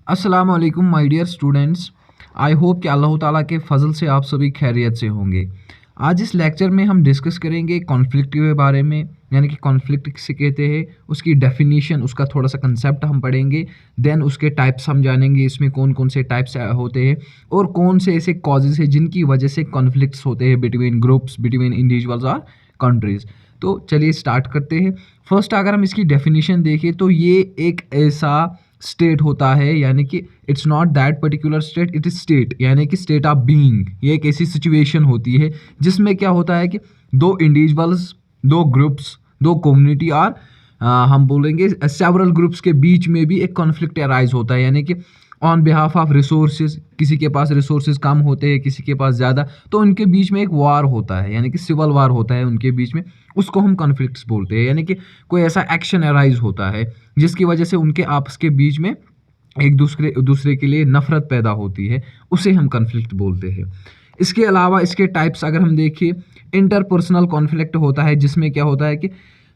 अस्सलाम वालेकुम my dear students. I hope कि अल्लाह ताला के फजल से आप सभी खैरियत से होंगे। आज इस लेक्चर में हम डिस्कस करेंगे कॉन्फ्लिक्ट के बारे में, यानी कि कॉन्फ्लिक्ट किसे कहते हैं, उसकी डेफिनेशन, उसका थोड़ा सा कंसेप्ट हम पढ़ेंगे। देन उसके टाइप्स हम जानेंगे, इसमें कौन कौन से टाइप्स होते हैं और कौन से ऐसे कॉजेज़ हैं जिनकी वजह से कॉन्फ्लिक्ट्स होते हैं बिटवीन ग्रुप्स, बिटवीन इंडिविजुअल्स और कंट्रीज़। तो चलिए स्टार्ट करते हैं। फर्स्ट अगर हम इसकी डेफिनेशन देखें तो ये एक ऐसा स्टेट होता है, यानी कि it's not that particular state, it is state, यानी कि स्टेट ऑफ बीइंग। ये एक ऐसी सिचुएशन होती है जिसमें क्या होता है कि दो इंडिविजुअल्स, दो ग्रुप्स, दो कम्युनिटी और हम बोलेंगे सेवरल ग्रुप्स के बीच में भी एक कॉन्फ्लिक्ट अराइज होता है, यानी कि ऑन बिहाफ ऑफ रिसोर्सेज, किसी के पास रिसोर्सेज कम होते हैं, किसी के पास ज़्यादा, तो उनके बीच में एक वार होता है, यानी कि सिविल वार होता है उनके बीच में। उसको हम कॉन्फ्लिक्ट्स बोलते हैं, यानी कि कोई ऐसा एक्शन अराइज होता है जिसकी वजह से उनके आपस के बीच में एक दूसरे दूसरे के लिए नफरत पैदा होती है, उसे हम कॉन्फ्लिक्ट बोलते हैं। इसके अलावा इसके टाइप्स अगर हम देखिए, इंटरपर्सनल कॉन्फ्लिक्ट होता है जिसमें क्या होता है कि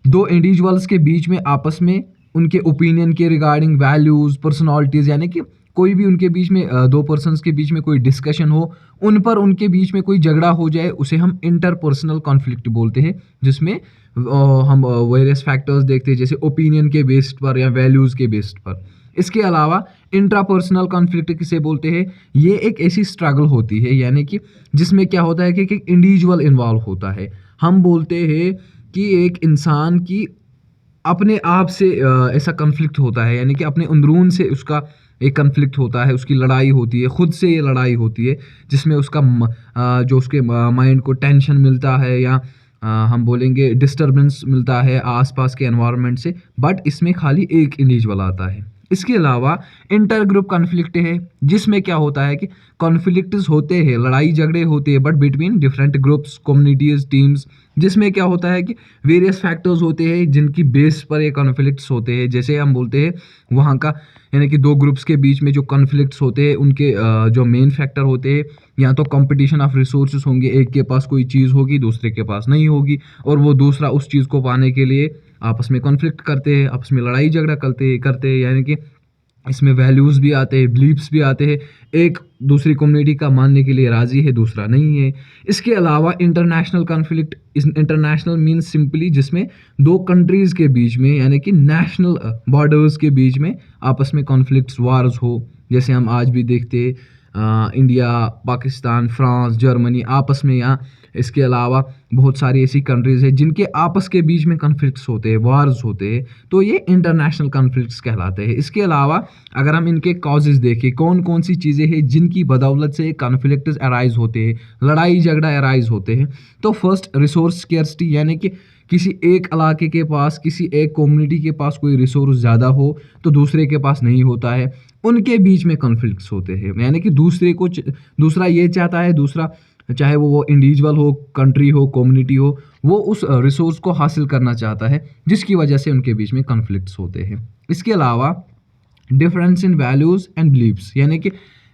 दो इंडिविजुअल्स के बीच में आपस में उनके ओपिनियन के रिगार्डिंग वैल्यूज़, पर्सनालिटीज़, यानी कि कोई भी उनके बीच में दो पर्सन्स के बीच में कोई डिस्कशन हो, उन पर उनके बीच में कोई झगड़ा हो जाए, उसे हम इंटरपर्सनल कॉन्फ्लिक्ट बोलते हैं। जिसमें हम वेरियस फैक्टर्स देखते हैं, जैसे ओपिनियन के बेस्ड पर या वैल्यूज़ के बेस्ड पर। इसके अलावा इंट्रापर्सनल कॉन्फ्लिक्ट किसे बोलते हैं, ये एक ऐसी स्ट्रगल होती है, यानी कि जिसमें क्या होता है कि एक इंडिविजुअल इन्वॉल्व होता है। हम बोलते हैं कि एक इंसान की अपने आप से ऐसा कॉन्फ्लिक्ट होता है, यानी कि अपने अंदरून से उसका एक कॉन्फ्लिक्ट होता है, उसकी लड़ाई होती है, खुद से ये लड़ाई होती है, जिसमें उसका जो उसके माइंड को टेंशन मिलता है या हम बोलेंगे डिस्टर्बेंस मिलता है आसपास के एनवायरनमेंट से, बट इसमें खाली एक इंडिविजुअल आता है। इसके अलावा इंटर ग्रुप कॉन्फ्लिक्ट है, जिसमें क्या होता है कि कॉन्फ्लिक्ट्स होते हैं, लड़ाई झगड़े होते हैं, but between different groups, communities, teams, जिसमें क्या होता है कि वेरियस फैक्टर्स होते हैं जिनकी बेस पर ये कॉन्फ्लिक्ट्स होते हैं। जैसे हम बोलते हैं वहाँ का, यानी कि दो ग्रुप्स के बीच में जो कॉन्फ्लिक्ट्स होते हैं उनके जो मेन फैक्टर होते हैं, या तो कंपटीशन ऑफ रिसोर्सेज होंगे, एक के पास कोई चीज़ होगी दूसरे के पास नहीं होगी, और वो दूसरा उस चीज़ को पाने के लिए आपस में कॉन्फ्लिक्ट करते हैं, आपस में लड़ाई झगड़ा करते हैं, यानी कि इसमें वैल्यूज़ भी आते हैं, बिलीफ्स भी आते हैं। एक दूसरी कम्युनिटी का मानने के लिए राज़ी है, दूसरा नहीं है। इसके अलावा इंटरनेशनल कॉन्फ्लिक्ट, इस इंटरनेशनल मीन्स सिंपली जिसमें दो कंट्रीज़ के बीच में, यानी कि नेशनल बॉर्डर्स के बीच में आपस में कॉन्फ्लिक्ट्स, वार्स हो, जैसे हम आज भी देखते हैं इंडिया, पाकिस्तान, फ्रांस, जर्मनी आपस में, या इसके अलावा बहुत सारी ऐसी कंट्रीज़ हैं जिनके आपस के बीच में कॉन्फ्लिक्ट्स होते हैं, वार्स होते हैं, तो ये इंटरनेशनल कॉन्फ्लिक्ट्स कहलाते हैं। इसके अलावा अगर हम इनके कॉजेज़ देखें, कौन कौन सी चीज़ें हैं जिनकी बदौलत से कॉन्फ्लिक्ट्स अराइज होते हैं, लड़ाई झगड़ा अराइज होते हैं, तो फर्स्ट रिसोर्स स्केर्सिटी, यानी कि किसी एक इलाके के पास, किसी एक कम्युनिटी के पास कोई रिसोर्स ज़्यादा हो तो दूसरे के पास नहीं होता है, उनके बीच में कॉन्फ्लिक्ट्स होते हैं। यानी कि दूसरा ये चाहता है, दूसरा चाहे वो इंडिविजुअल हो, कंट्री हो, कम्युनिटी हो, वो उस रिसोर्स को हासिल करना चाहता है, जिसकी वजह से उनके बीच में कॉन्फ्लिक्ट्स होते हैं। इसके अलावा difference in values and believes, यानी कि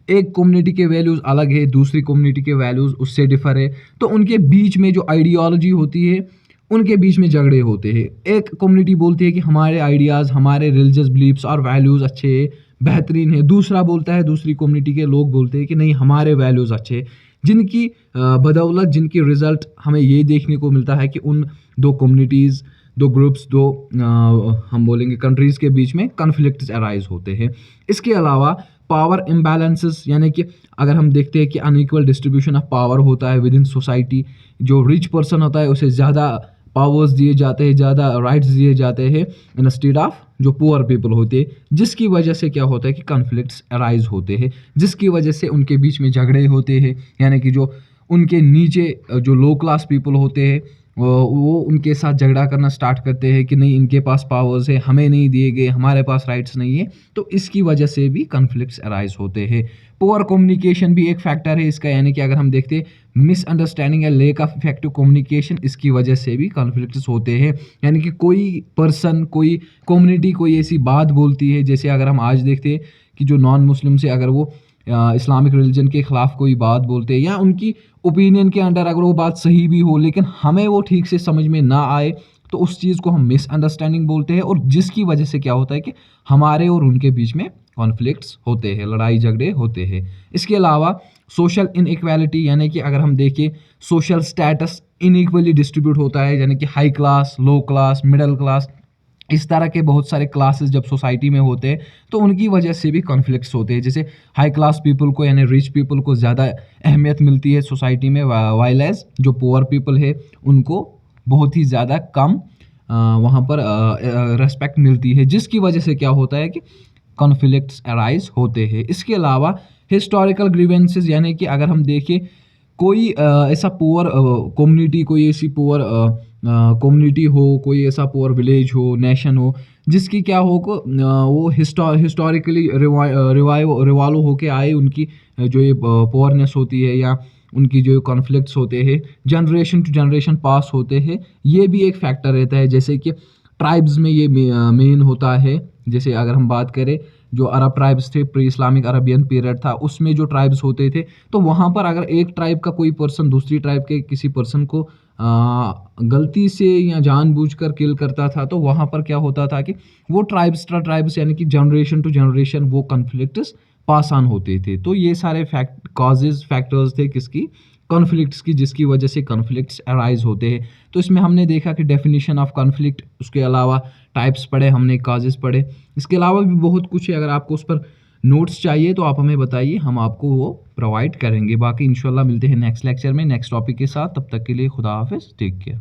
एक कम्युनिटी के वैल्यूज़ अलग है, दूसरी कम्युनिटी के वैल्यूज़ उससे डिफर है, तो उनके बीच में जो आइडियोलॉजी होती है उनके बीच में झगड़े होते हैं। एक कम्युनिटी बोलती है कि हमारे आइडियाज़, हमारे रिलीजियस बिलीव्स और वैल्यूज़ अच्छे हैं, बेहतरीन है, दूसरा बोलता है, दूसरी कम्युनिटी के लोग बोलते हैं कि नहीं, हमारे वैल्यूज़ अच्छे हैं, जिनकी बदौलत, जिनकी रिज़ल्ट हमें ये देखने को मिलता है कि उन दो कम्युनिटीज़, दो ग्रुप्स, दो हम बोलेंगे कंट्रीज़ के बीच में कॉन्फ्लिक्ट्स अराइज होते हैं। इसके अलावा पावर इम्बैलेंसेस, यानी कि अगर हम देखते हैं कि अनइक्वल डिस्ट्रीब्यूशन ऑफ पावर होता है विद इन सोसाइटी, जो रिच पर्सन होता है उसे ज़्यादा पावर्स दिए जाते हैं, ज़्यादा राइट्स दिए जाते हैं इंस्टेड ऑफ जो पुअर पीपल होते हैं, जिसकी वजह से क्या होता है कि कॉन्फ्लिक्ट्स अराइज होते हैं, जिसकी वजह से उनके बीच में झगड़े होते हैं। यानी कि जो उनके नीचे जो लो क्लास पीपल होते हैं वो उनके साथ झगड़ा करना स्टार्ट करते हैं कि नहीं, इनके पास पावर्स है, हमें नहीं दिए गए, हमारे पास राइट्स नहीं है, तो इसकी वजह से भी कॉन्फ्लिक्ट्स अराइज होते हैं। पुअर कम्युनिकेशन भी एक फैक्टर है इसका, यानी कि अगर हम देखते हैं मिसअंडरस्टैंडिंग या लेक ऑफ इफेक्टिव कम्युनिकेशन, इसकी वजह से भी कॉन्फ्लिक्ट्स होते हैं। यानी कि कोई पर्सन, कोई कम्युनिटी कोई ऐसी बात बोलती है, जैसे अगर हम आज देखते हैं कि जो नॉन मुस्लिम से अगर वो इस्लामिक रिलीजन के ख़िलाफ़ कोई बात बोलते हैं, या उनकी ओपिनियन के अंडर अगर वो बात सही भी हो लेकिन हमें वो ठीक से समझ में ना आए, तो उस चीज़ को हम मिसअंडरस्टैंडिंग बोलते हैं, और जिसकी वजह से क्या होता है कि हमारे और उनके बीच में कॉन्फ्लिक्ट्स होते हैं, लड़ाई झगड़े होते हैं। इसके अलावा सोशल इनइक्वालिटी, यानी कि अगर हम देखें सोशल स्टेटस इनइक्वली डिस्ट्रीब्यूट होता है, यानी कि हाई क्लास, लो क्लास, मिडिल क्लास, इस तरह के बहुत सारे क्लासेस जब सोसाइटी में होते हैं तो उनकी वजह से भी कॉन्फ्लिक्ट्स होते हैं। जैसे हाई क्लास पीपल को यानी रिच पीपल को ज़्यादा अहमियत मिलती है सोसाइटी में, वाइल एज जो पुअर पीपल है उनको बहुत ही ज़्यादा कम वहाँ पर रेस्पेक्ट मिलती है, जिसकी वजह से क्या होता है कि कॉन्फ्लिक्ट्स अराइज होते हैं। इसके अलावा हिस्टोरिकल ग्रीवेंसेस, यानी कि अगर हम देखें कोई ऐसा पुअर कम्युनिटी, कोई ऐसी पुअर कम्युनिटी हो, कोई ऐसा पुअर विलेज हो, नेशन हो, जिसकी क्या हो को वो हिस्टोरिकली रिवाल्व होके आए, उनकी जो ये पुअरनेस होती है या उनकी जो कॉन्फ्लिक्ट्स होते हैं जनरेशन टू जनरेशन पास होते हैं, ये भी एक फैक्टर रहता है। जैसे कि ट्राइब्स में ये मेन होता है। जैसे अगर हम बात करें जो अरब ट्राइब्स थे, प्री इस्लामिक अरबियन पीरियड था, उसमें जो ट्राइब्स होते थे तो वहाँ पर अगर एक ट्राइब का कोई पर्सन दूसरी ट्राइब के किसी पर्सन को गलती से या जानबूझकर किल करता था, तो वहाँ पर क्या होता था कि वो ट्राइब्स यानी कि जनरेशन टू जनरेशन वो कॉन्फ्लिक्ट्स पास ऑन होते थे। तो ये सारे फैक्टर्स थे किसकी, कॉन्फ्लिक्ट्स की, जिसकी वजह से कॉन्फ्लिक्ट्स अराइज होते हैं। तो इसमें हमने देखा कि डेफिनेशन ऑफ कॉन्फ्लिक्ट, उसके अलावा टाइप्स पढ़े हमने, काजेस पढ़े, इसके अलावा भी बहुत कुछ है। अगर आपको उस पर नोट्स चाहिए तो आप हमें बताइए, हम आपको वो प्रोवाइड करेंगे। बाकी इंशाल्लाह मिलते हैं नेक्स्ट लेक्चर में नेक्स्ट टॉपिक के साथ। तब तक के लिए खुदा हाफिज़, टेक केयर।